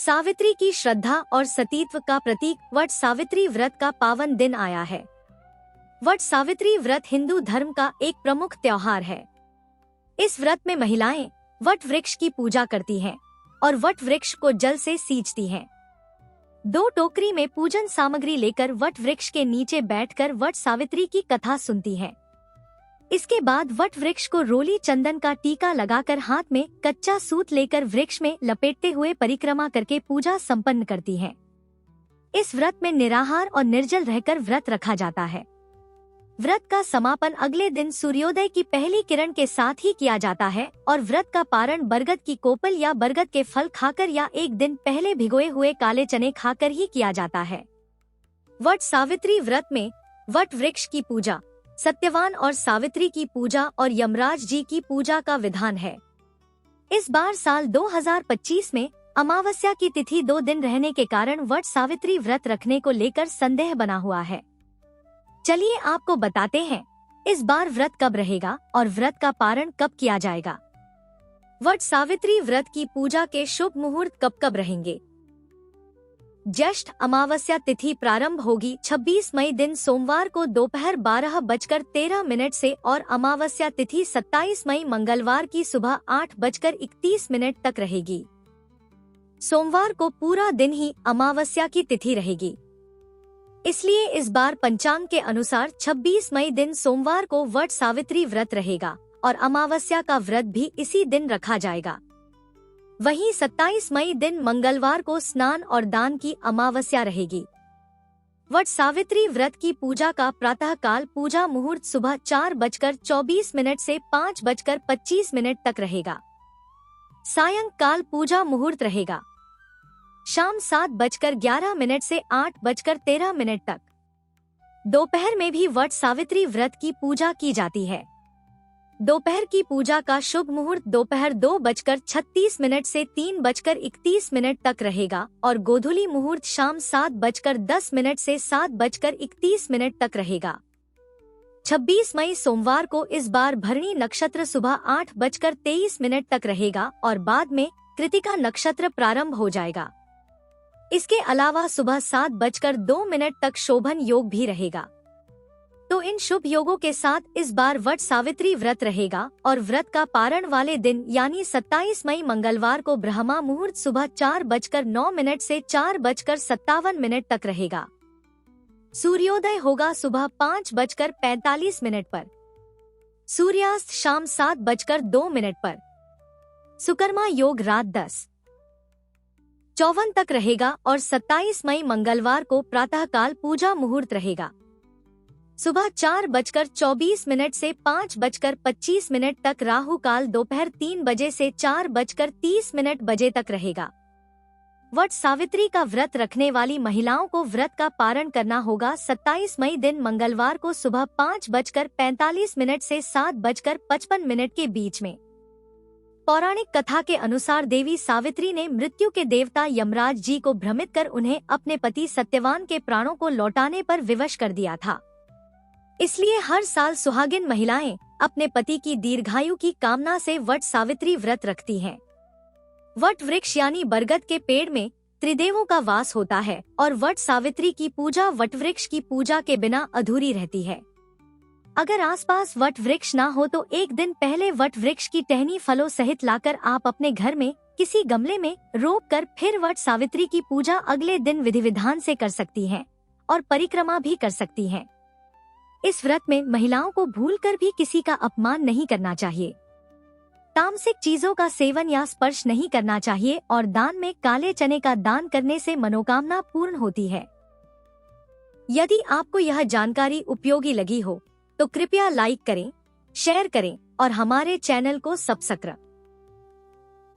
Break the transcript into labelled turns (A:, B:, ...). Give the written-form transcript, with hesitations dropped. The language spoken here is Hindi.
A: सावित्री की श्रद्धा और सतीत्व का प्रतीक वट सावित्री व्रत का पावन दिन आया है। वट सावित्री व्रत हिंदू धर्म का एक प्रमुख त्योहार है। इस व्रत में महिलाएं वट वृक्ष की पूजा करती हैं और वट वृक्ष को जल से सींचती हैं। 2 टोकरी में पूजन सामग्री लेकर वट वृक्ष के नीचे बैठकर वट सावित्री की कथा सुनती हैं। इसके बाद वट वृक्ष को रोली चंदन का टीका लगाकर हाथ में कच्चा सूत लेकर वृक्ष में लपेटते हुए परिक्रमा करके पूजा संपन्न करती हैं। इस व्रत में निराहार और निर्जल रहकर व्रत रखा जाता है। व्रत का समापन अगले दिन सूर्योदय की पहली किरण के साथ ही किया जाता है और व्रत का पारण बरगद की कोपल या बरगद के फल खाकर या एक दिन पहले भिगोए हुए काले चने खाकर ही किया जाता है। वट सावित्री व्रत में वट वृक्ष की पूजा, सत्यवान और सावित्री की पूजा और यमराज जी की पूजा का विधान है। इस बार साल 2025 में अमावस्या की तिथि 2 दिन रहने के कारण वट सावित्री व्रत रखने को लेकर संदेह बना हुआ है। चलिए आपको बताते हैं इस बार व्रत कब रहेगा और व्रत का पारण कब किया जाएगा। वट सावित्री व्रत की पूजा के शुभ मुहूर्त कब कब रहेंगे। ज्येष्ठ अमावस्या तिथि प्रारंभ होगी 26 मई दिन सोमवार को दोपहर 12:13 से और अमावस्या तिथि 27 मई मंगलवार की सुबह 8:31 तक रहेगी। सोमवार को पूरा दिन ही अमावस्या की तिथि रहेगी, इसलिए इस बार पंचांग के अनुसार 26 मई दिन सोमवार को वट सावित्री व्रत रहेगा और अमावस्या का व्रत भी इसी दिन रखा जाएगा। वहीं 27 मई दिन मंगलवार को स्नान और दान की अमावस्या रहेगी। वट सावित्री व्रत की पूजा का प्रातः काल पूजा मुहूर्त सुबह 4:24 से 5:25 तक रहेगा। सायंकाल पूजा मुहूर्त रहेगा शाम 7:11 से 8:13 तक। दोपहर में भी वट सावित्री व्रत की पूजा की जाती है। दोपहर की पूजा का शुभ मुहूर्त दोपहर 2:36 से 3:31 तक रहेगा और गोधूली मुहूर्त शाम 7:10 से 7:31 तक रहेगा। 26 मई सोमवार को इस बार भरणी नक्षत्र सुबह 8:23 तक रहेगा और बाद में कृतिका नक्षत्र प्रारंभ हो जाएगा। इसके अलावा सुबह 7:02 तक शोभन योग भी रहेगा। तो इन शुभ योगों के साथ इस बार वट सावित्री व्रत रहेगा और व्रत का पारण वाले दिन यानी 27 मई मंगलवार को ब्रह्मा मुहूर्त सुबह 4:09 से 4:57 तक रहेगा। सूर्योदय होगा सुबह 5:45 पर। सूर्यास्त शाम 7:02 पर। सुकर्मा योग रात 10:54 तक रहेगा और 27 मई मंगलवार को प्रातःकाल पूजा मुहूर्त रहेगा सुबह 4:24 से 5:25 तक। राहु काल दोपहर 3 बजे से 4:30 बजे तक रहेगा। वट सावित्री का व्रत रखने वाली महिलाओं को व्रत का पारण करना होगा 27 मई दिन मंगलवार को सुबह 5:45 से 7:55 के बीच में। पौराणिक कथा के अनुसार देवी सावित्री ने मृत्यु के देवता यमराज जी को भ्रमित कर उन्हें अपने पति सत्यवान के प्राणों को लौटाने पर विवश कर दिया था। इसलिए हर साल सुहागिन महिलाएं अपने पति की दीर्घायु की कामना से वट सावित्री व्रत रखती हैं। वट वृक्ष यानी बरगद के पेड़ में त्रिदेवों का वास होता है और वट सावित्री की पूजा वट वृक्ष की पूजा के बिना अधूरी रहती है। अगर आसपास वट वृक्ष ना हो तो एक दिन पहले वट वृक्ष की टहनी फलों सहित लाकर आप अपने घर में किसी गमले में रोप कर फिर वट सावित्री की पूजा अगले दिन विधि विधान से कर सकती हैं और परिक्रमा भी कर सकती हैं। इस व्रत में महिलाओं को भूलकर भी किसी का अपमान नहीं करना चाहिए। तामसिक चीजों का सेवन या स्पर्श नहीं करना चाहिए और दान में काले चने का दान करने से मनोकामना पूर्ण होती है। यदि आपको यह जानकारी उपयोगी लगी हो तो कृपया लाइक करें, शेयर करें और हमारे चैनल को सब्सक्राइब